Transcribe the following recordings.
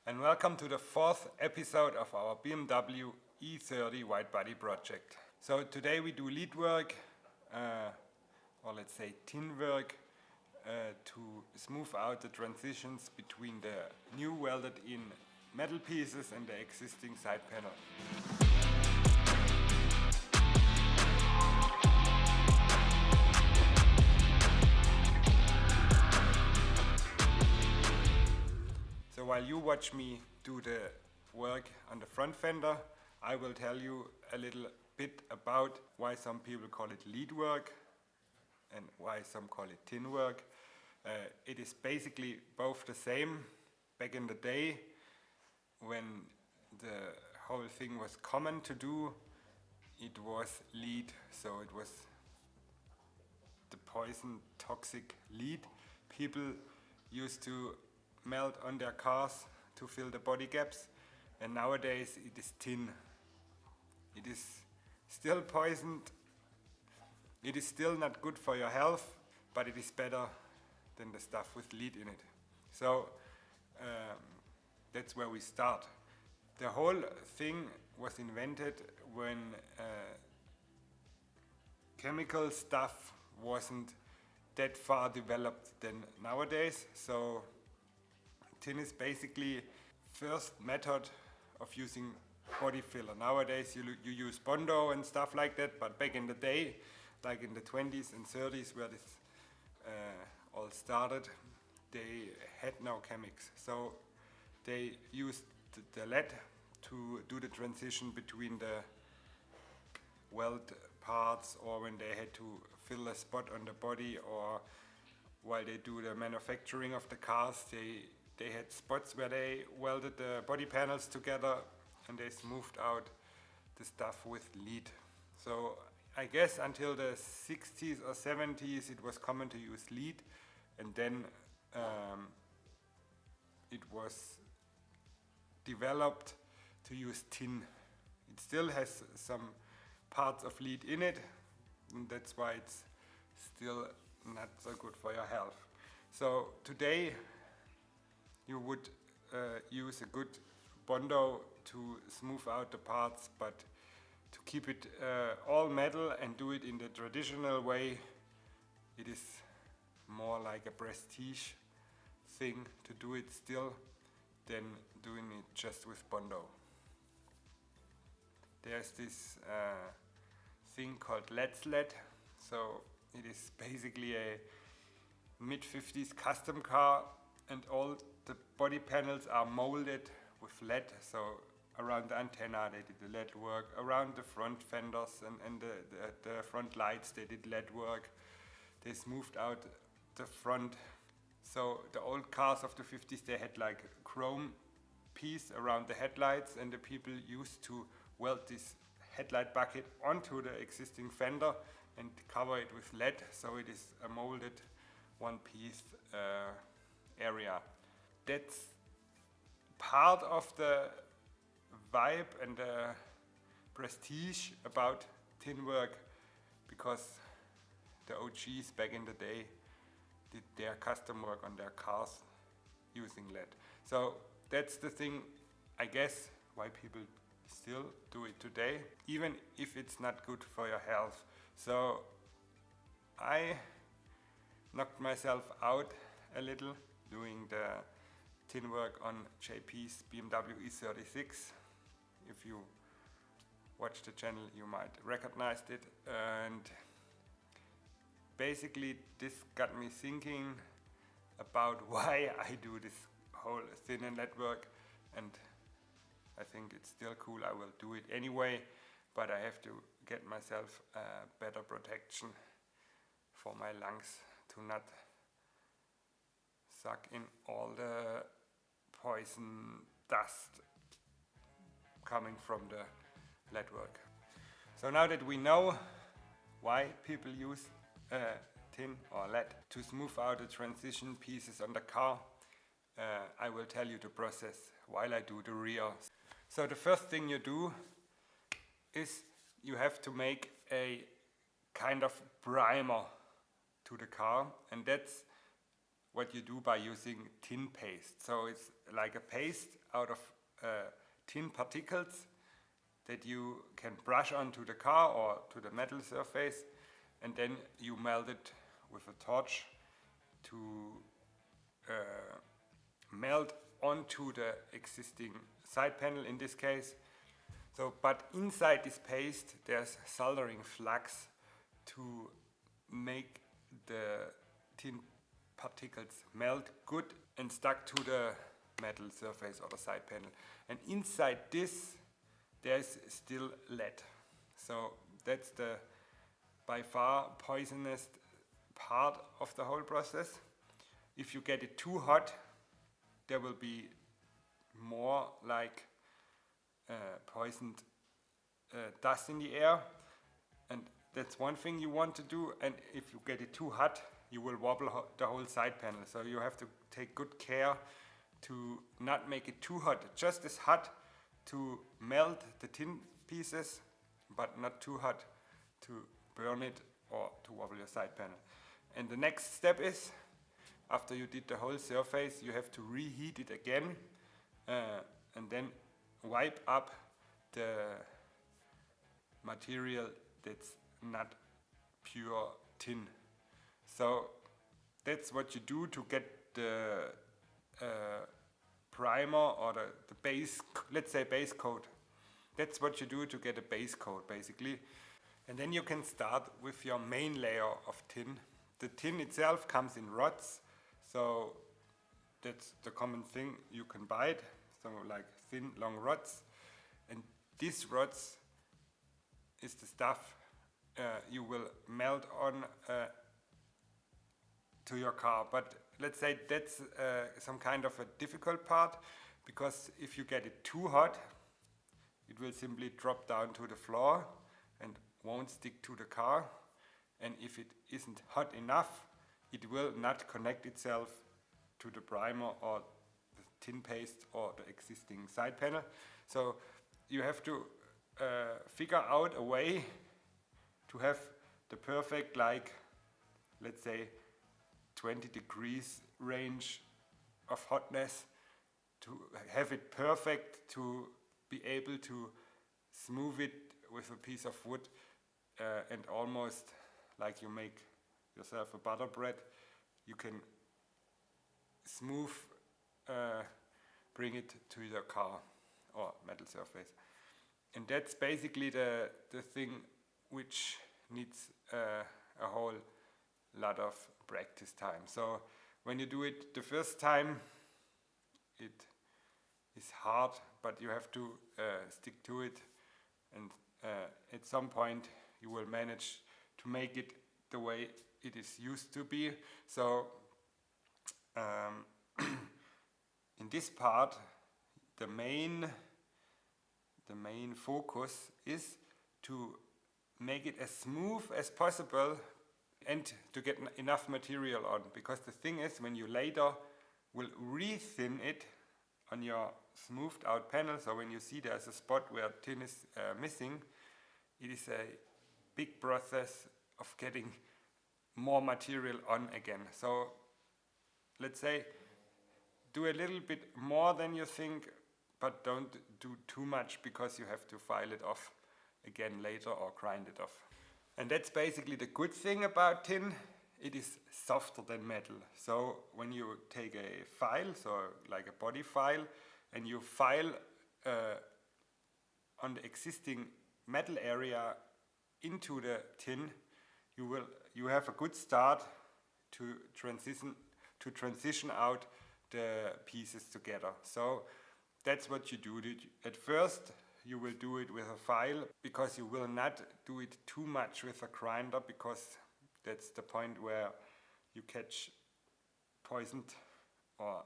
and welcome to the fourth episode of our BMW E30 Widebody project. So today we do lead work, or let's say tin work, to smooth out the transitions between the new welded in metal pieces and the existing side panel. So while you watch me do the work on the front fender, I will tell you a little bit about why some people call it lead work and why some call it tin work. It is basically both the same. Back in the day, when the whole thing was common to do, it was lead, so it was the poison toxic lead people used to melt on their cars to fill the body gaps, and nowadays it is tin. It is still poisoned, it is still not good for your health, but it is better than the stuff with lead in it. So that's where we start. The whole thing was invented when chemical stuff wasn't that far developed than nowadays. So tin is basically first method of using body filler. Nowadays you use Bondo and stuff like that, but back in the day, like in the 20s and 30s where this all started, they had no chemics. So they used the lead to do the transition between the weld parts, or when they had to fill a spot on the body, or while they do the manufacturing of the cars, they had spots where they welded the body panels together and they smoothed out the stuff with lead. So I guess until the 60s or 70s it was common to use lead, and then it was developed to use tin. It still has some parts of lead in it, and that's why it's still not so good for your health. So today you would use a good Bondo to smooth out the parts, but to keep it all metal and do it in the traditional way, it is more like a prestige thing to do it still than doing it just with Bondo. There's this thing called lead sled. So it is basically a mid-50s custom car, and all the body panels are molded with lead. So around the antenna they did the lead work, around the front fenders and the front lights they did lead work. They smoothed out the front. So the old cars of the 50s, they had like a chrome piece around the headlights, and the people used to weld this headlight bucket onto the existing fender and cover it with lead, so it is a molded one-piece area. That's part of the vibe and the prestige about tin work, because the OGs back in the day did their custom work on their cars using lead. So that's the thing, I guess, why people still do it today, even if it's not good for your health. So I knocked myself out a little doing the tin work on JP's BMW E36. If you watch the channel, you might recognize it. And basically this got me thinking about why I do this whole thin and lead work, and I think it's still cool. I will do it anyway, but I have to get myself better protection for my lungs to not suck in all the poison dust coming from the lead work. So now that we know why people use tin or lead to smooth out the transition pieces on the car, I will tell you the process while I do the rear. So the first thing you do is you have to make a kind of primer to the car, and that's what you do by using tin paste. So it's like a paste out of tin particles that you can brush onto the car or to the metal surface, and then you melt it with a torch to melt onto the existing side panel in this case. So, but inside this paste there's soldering flux to make the tin particles melt good and stuck to the metal surface or the side panel. And inside this there's still lead. So that's the by far poisonous part of the whole process. If you get it too hot, there will be more like poisoned dust in the air, and that's one thing you want to do. And if you get it too hot, you will wobble the whole side panel. So you have to take good care to not make it too hot, just as hot to melt the tin pieces, but not too hot to burn it or to wobble your side panel. And the next step is, after you did the whole surface, you have to reheat it again and then wipe up the material that's not pure tin. So that's what you do to get the primer or the base, let's say base coat. That's what you do to get a base coat basically. And then you can start with your main layer of tin. The tin itself comes in rods, so that's the common thing you can buy it, so like thin long rods. And these rods is the stuff you will melt on to your car. But let's say that's some kind of a difficult part, because if you get it too hot, it will simply drop down to the floor and won't stick to the car. And if it isn't hot enough, it will not connect itself to the primer or the tin paste or the existing side panel. So you have to figure out a way to have the perfect, like, let's say 20 degrees range of hotness, to have it perfect, to be able to smooth it with a piece of wood and almost like you make yourself a butter bread, you can smooth bring it to your car or metal surface. And that's basically the thing which needs a whole lot of practice time. So when you do it the first time, it is hard, but you have to stick to it, and at some point you will manage to make it the way it is used to be. So in this part, the main focus is to make it as smooth as possible and to get enough material on, because the thing is, when you later will re-thin it on your smoothed out panel, so when you see there's a spot where tin is missing, it is a big process of getting more material on again. So let's say do a little bit more than you think, but don't do too much, because you have to file it off again later or grind it off. And that's basically the good thing about tin. It is softer than metal. So when you take a file, so like a body file, and you file on the existing metal area into the tin, you have a good start to transition out the pieces together. So that's what you do. At first you will do it with a file, because you will not do it too much with a grinder, because that's the point where you catch poisoned or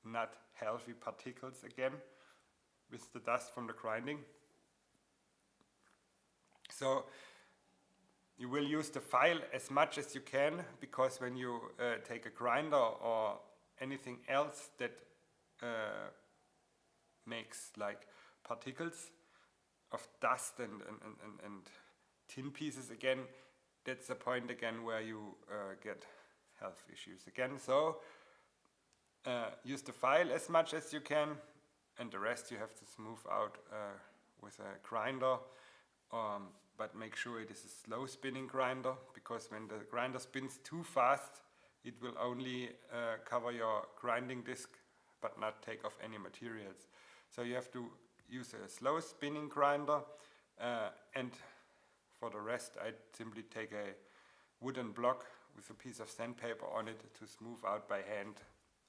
not healthy particles again with the dust from the grinding. So you will use the file as much as you can, because when you take a grinder or anything else that makes like particles of dust and tin pieces again, that's the point again where you get health issues again. So use the file as much as you can, and the rest you have to smooth out with a grinder, but make sure it is a slow spinning grinder, because when the grinder spins too fast it will only cover your grinding disc but not take off any materials. So you have to use a slow spinning grinder, and for the rest I simply take a wooden block with a piece of sandpaper on it to smooth out by hand,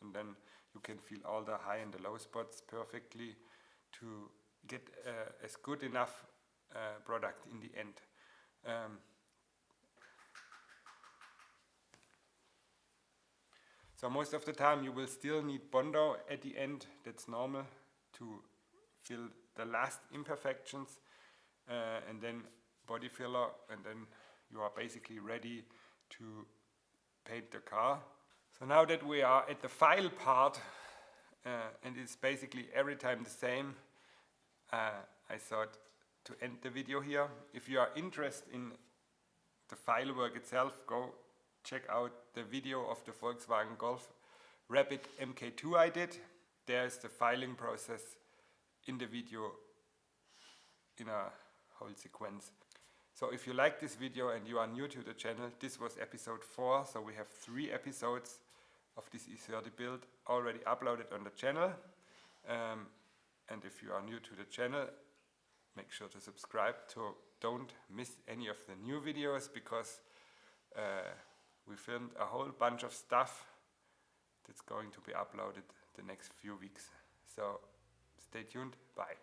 and then you can feel all the high and the low spots perfectly to get as good enough product in the end. So most of the time you will still need Bondo at the end. That's normal, to fill the last imperfections, and then body filler, and then you are basically ready to paint the car. So now that we are at the file part, and it's basically every time the same, I thought to end the video here. If you are interested in the file work itself, go check out the video of the Volkswagen Golf Rapid MK2 I did. There's the filing process in the video in a whole sequence. So if you like this video and you are new to the channel, this was episode 4, so we have 3 episodes of this E30 build already uploaded on the channel. And if you are new to the channel, make sure to subscribe to don't miss any of the new videos, because we filmed a whole bunch of stuff that's going to be uploaded the next few weeks. So stay tuned, bye.